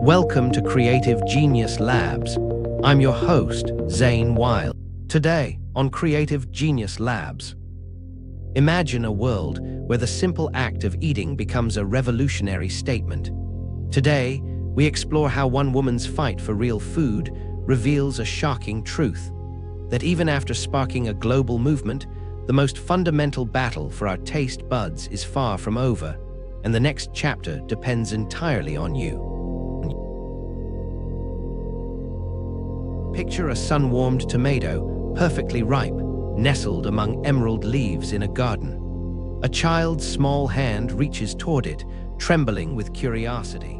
Welcome to Creative Genius Labs. I'm your host, Zane Wild. Today, on Creative Genius Labs, imagine a world where the simple act of eating becomes a revolutionary statement. Today, we explore how one woman's fight for real food reveals a shocking truth: that even after sparking a global movement, the most fundamental battle for our taste buds is far from over, and the next chapter depends entirely on you. Picture a sun-warmed tomato, perfectly ripe, nestled among emerald leaves in a garden. A child's small hand reaches toward it, trembling with curiosity.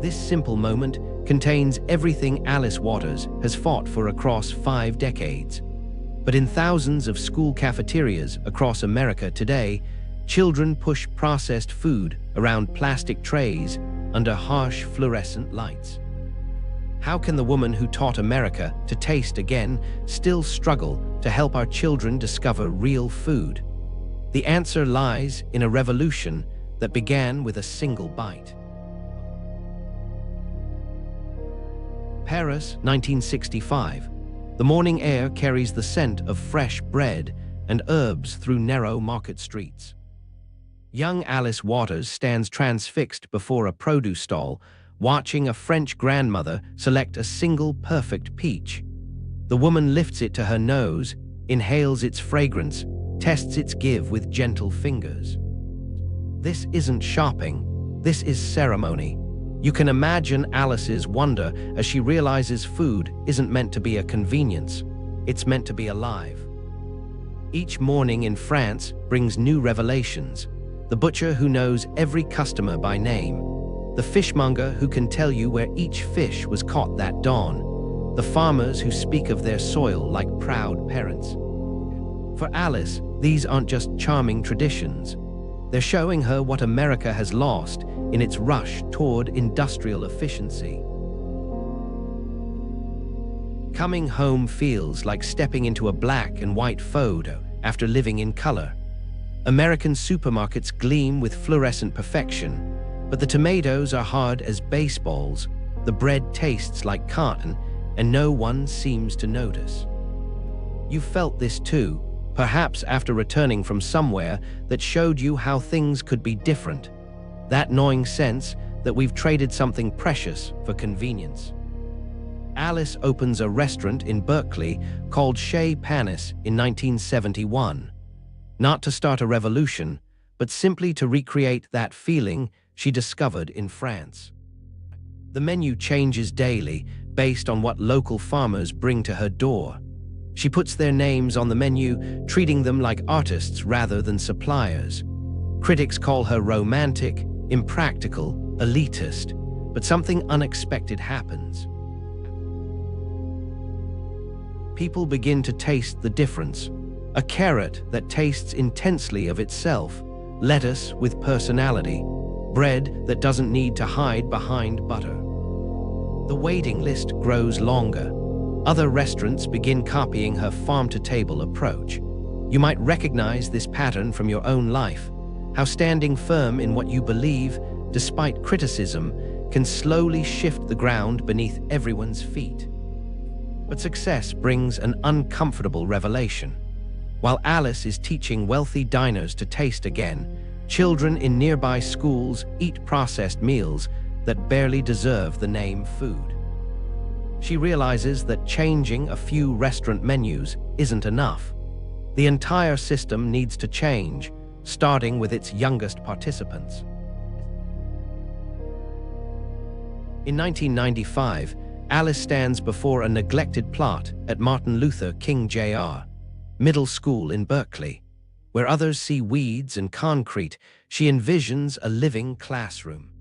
This simple moment contains everything Alice Waters has fought for across 5 decades. But in thousands of school cafeterias across America today, children push processed food around plastic trays under harsh fluorescent lights. How can the woman who taught America to taste again still struggle to help our children discover real food? The answer lies in a revolution that began with a single bite. Paris, 1965. The morning air carries the scent of fresh bread and herbs through narrow market streets. Young Alice Waters stands transfixed before a produce stall, watching a French grandmother select a single perfect peach. The woman lifts it to her nose, inhales its fragrance, tests its give with gentle fingers. This isn't shopping, this is ceremony. You can imagine Alice's wonder as she realizes food isn't meant to be a convenience, it's meant to be alive. Each morning in France brings new revelations: the butcher who knows every customer by name, the fishmonger who can tell you where each fish was caught that dawn, the farmers who speak of their soil like proud parents. For Alice, these aren't just charming traditions. They're showing her what America has lost in its rush toward industrial efficiency. Coming home feels like stepping into a black and white photo after living in color. American supermarkets gleam with fluorescent perfection, but the tomatoes are hard as baseballs, the bread tastes like cotton, and no one seems to notice. You felt this too, perhaps after returning from somewhere that showed you how things could be different. That gnawing sense that we've traded something precious for convenience. Alice opens a restaurant in Berkeley called Chez Panisse in 1971. Not to start a revolution, but simply to recreate that feeling she discovered in France. The menu changes daily based on what local farmers bring to her door. She puts their names on the menu, treating them like artists rather than suppliers. Critics call her romantic, impractical, elitist, but something unexpected happens. People begin to taste the difference. A carrot that tastes intensely of itself, lettuce with personality, bread that doesn't need to hide behind butter. The waiting list grows longer. Other restaurants begin copying her farm-to-table approach. You might recognize this pattern from your own life, how standing firm in what you believe, despite criticism, can slowly shift the ground beneath everyone's feet. But success brings an uncomfortable revelation. While Alice is teaching wealthy diners to taste again, children in nearby schools eat processed meals that barely deserve the name food. She realizes that changing a few restaurant menus isn't enough. The entire system needs to change, starting with its youngest participants. In 1995, Alice stands before a neglected plot at Martin Luther King Jr. Middle School in Berkeley. Where others see weeds and concrete, she envisions a living classroom.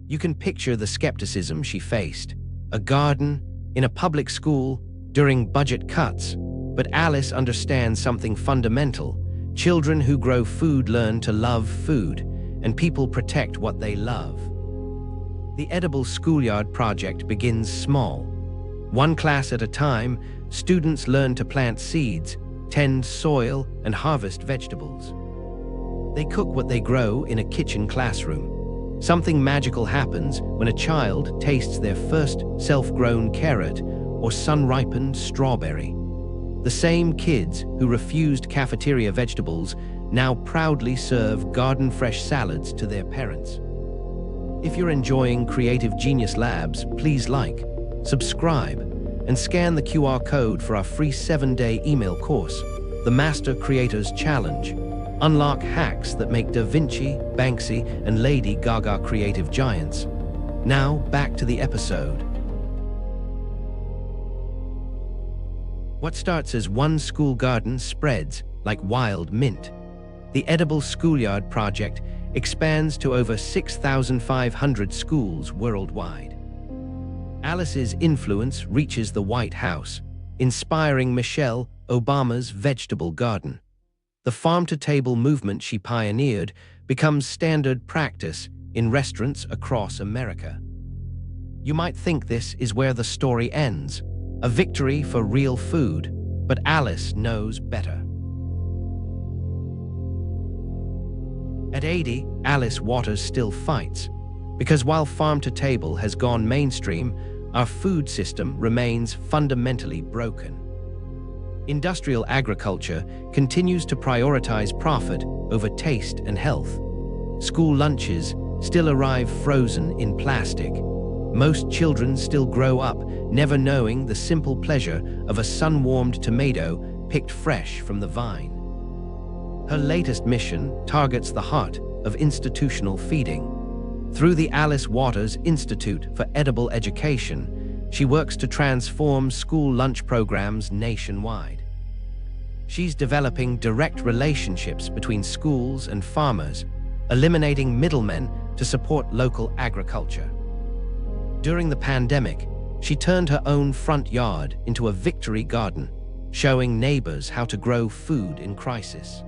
You can picture the skepticism she faced. A garden, in a public school, during budget cuts. But Alice understands something fundamental. Children who grow food learn to love food, and people protect what they love. The Edible Schoolyard project begins small. One class at a time, students learn to plant seeds, tend soil, and harvest vegetables. They cook what they grow in a kitchen classroom. Something magical happens when a child tastes their first self-grown carrot or sun-ripened strawberry. The same kids who refused cafeteria vegetables now proudly serve garden-fresh salads to their parents. If you're enjoying Creative Genius Labs, please like, subscribe, and scan the QR code for our free 7-day email course, The Master Creators Challenge. Unlock hacks that make Vinci, Banksy, and Lady Gaga creative giants. Now, back to the episode. What starts as one school garden spreads like wild mint. The Edible Schoolyard project expands to over 6,500 schools worldwide. Alice's influence reaches the White House, inspiring Michelle Obama's vegetable garden. The farm-to-table movement she pioneered becomes standard practice in restaurants across America. You might think this is where the story ends, a victory for real food, but Alice knows better. At 80, Alice Waters still fights, because while farm-to-table has gone mainstream, our food system remains fundamentally broken. Industrial agriculture continues to prioritize profit over taste and health. School lunches still arrive frozen in plastic. Most children still grow up never knowing the simple pleasure of a sun-warmed tomato picked fresh from the vine. Her latest mission targets the heart of institutional feeding. Through the Alice Waters Institute for Edible Education, she works to transform school lunch programs nationwide. She's developing direct relationships between schools and farmers, eliminating middlemen to support local agriculture. During the pandemic, she turned her own front yard into a victory garden, showing neighbors how to grow food in crisis.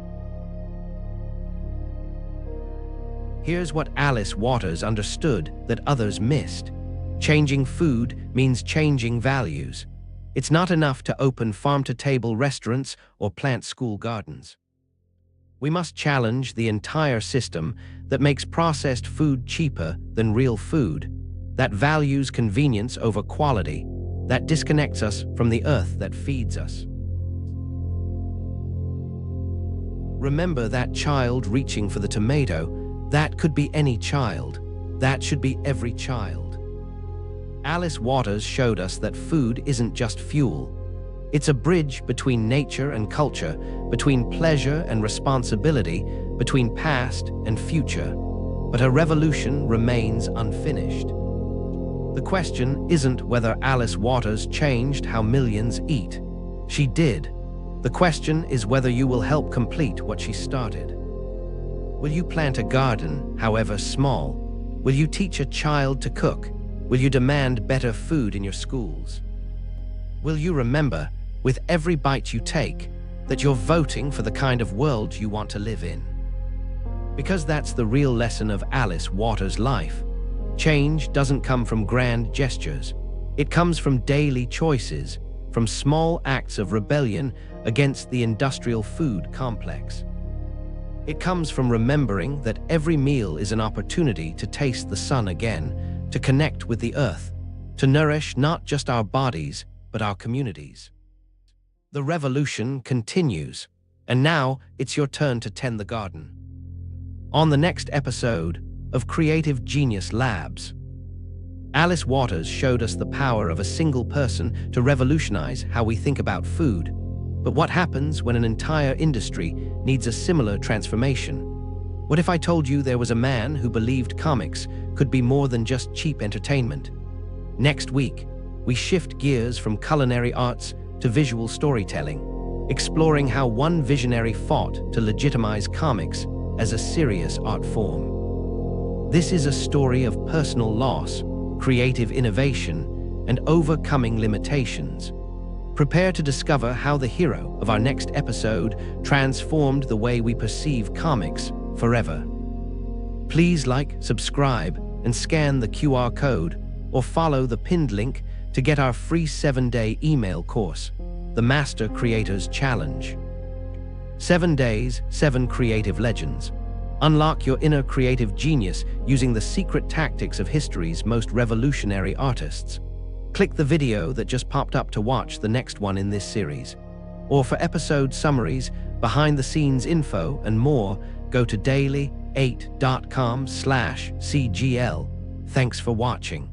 Here's what Alice Waters understood that others missed. Changing food means changing values. It's not enough to open farm-to-table restaurants or plant school gardens. We must challenge the entire system that makes processed food cheaper than real food, that values convenience over quality, that disconnects us from the earth that feeds us. Remember that child reaching for the tomato. That could be any child. That should be every child. Alice Waters showed us that food isn't just fuel. It's a bridge between nature and culture, between pleasure and responsibility, between past and future. But her revolution remains unfinished. The question isn't whether Alice Waters changed how millions eat. She did. The question is whether you will help complete what she started. Will you plant a garden, however small? Will you teach a child to cook? Will you demand better food in your schools? Will you remember, with every bite you take, that you're voting for the kind of world you want to live in? Because that's the real lesson of Alice Waters' life. Change doesn't come from grand gestures. It comes from daily choices, from small acts of rebellion against the industrial food complex. It comes from remembering that every meal is an opportunity to taste the sun again, to connect with the earth, to nourish not just our bodies, but our communities. The revolution continues, and now it's your turn to tend the garden. On the next episode of Creative Genius Labs, Alice Waters showed us the power of a single person to revolutionize how we think about food. But what happens when an entire industry needs a similar transformation? What if I told you there was a man who believed comics could be more than just cheap entertainment? Next week, we shift gears from culinary arts to visual storytelling, exploring how one visionary fought to legitimize comics as a serious art form. This is a story of personal loss, creative innovation, and overcoming limitations. Prepare to discover how the hero of our next episode transformed the way we perceive comics forever. Please like, subscribe, and scan the QR code or follow the pinned link to get our free 7-day email course, The Master Creators Challenge. 7 days, 7 creative legends. Unlock your inner creative genius using the secret tactics of history's most revolutionary artists. Click the video that just popped up to watch the next one in this series. Or for episode summaries, behind-the-scenes info, and more, go to daily8.com/cgl. Thanks for watching.